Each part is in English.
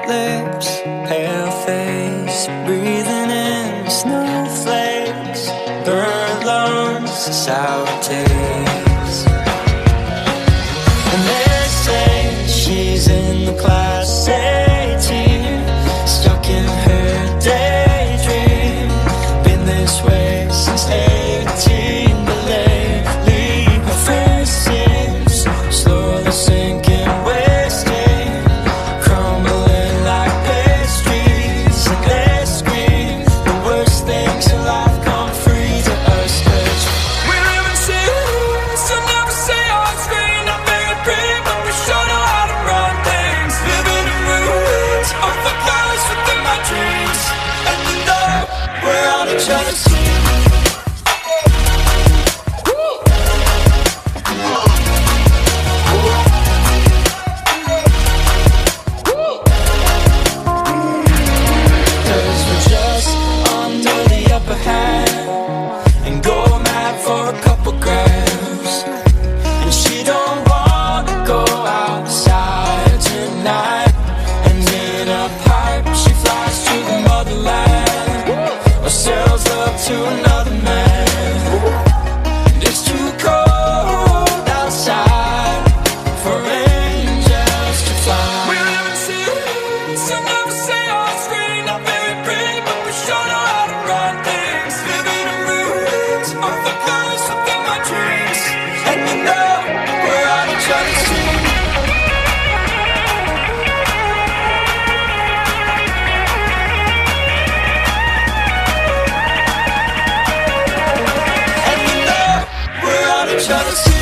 lips, pale face, breathing in snowflakes, burnt lungs, sour taste. And they say she's in the class 18, stuck in her daydream, been this way since 18, but lately her face seems slowly sinking, wasting, crumbling like pastries, and they scream the worst things in life come free to us, 'cause we live in cities, so never say on screen, not very pretty, but we sure know how to run things, living in ruins of the palace within my dreams, and you know we're on each other's team. To another man, it's too cold outside for angels to fly. We live in cities, so never say on screen, not very pretty, but we sure know how to run things, living in ruins of the palace within my dreams, and you know we're on each other's team. Each other's team.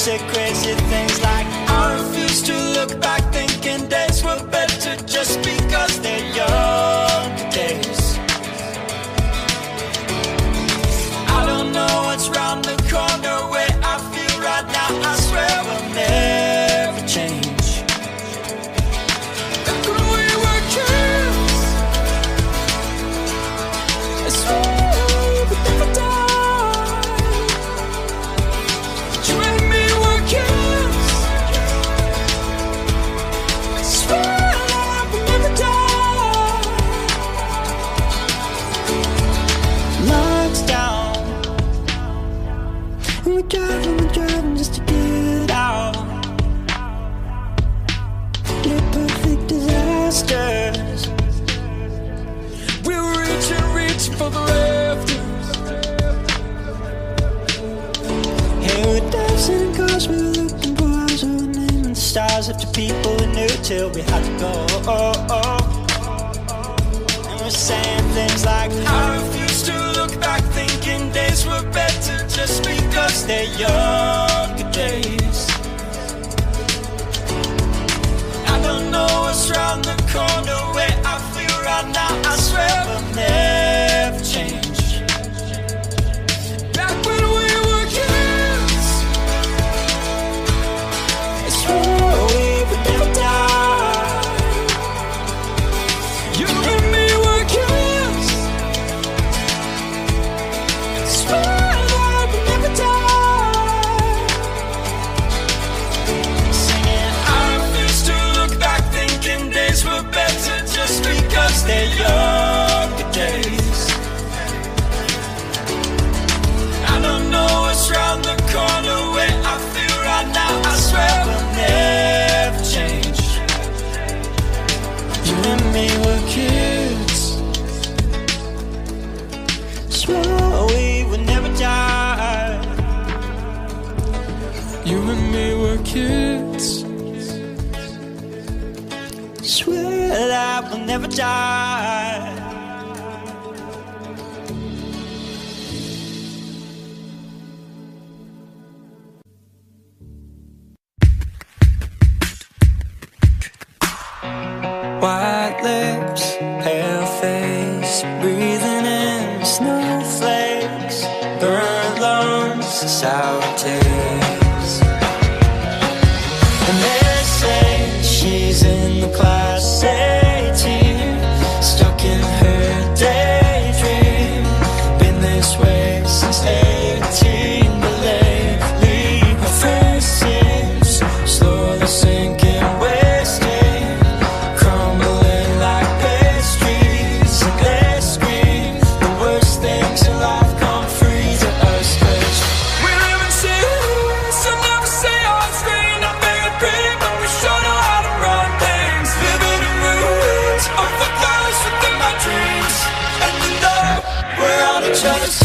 Say crazy things like I refuse to look back, thinking days were better just because they're young days. I don't know what's round the corner where I feel right now, I swear will never change. Back when we were kids, I swear we'd never die. We're driving just to get out. Near perfect disasters. We were reaching for the rafters. Hey, we're dancing in cars, we were looking for hours, we were naming the stars after people we knew till we had to go. And we're saying things like I refuse to look back, thinking days were better just because they're younger days. I don't know what's round the corner where I feel right now, I swear will never change. their younger days. I don't know what's round the corner where I feel right now. I swear we'll never change. You and me were kids, swore we would never die. You and me were kids, swear that we'll never die. White lips, pale face, breathing in snowflakes, burnt lungs, sour taste. And they say she's in the class 18, stuck in her daydream. Been this way since 18, but lately her face seems slowly sinking, wasting, crumbling like pastries. And they scream the worst things in life come free to us, 'cause we live in cities so never say on screen. I beg it pretty, but we sure know how to run things. Living in ruins of the past within my dreams, and we know we're on each other's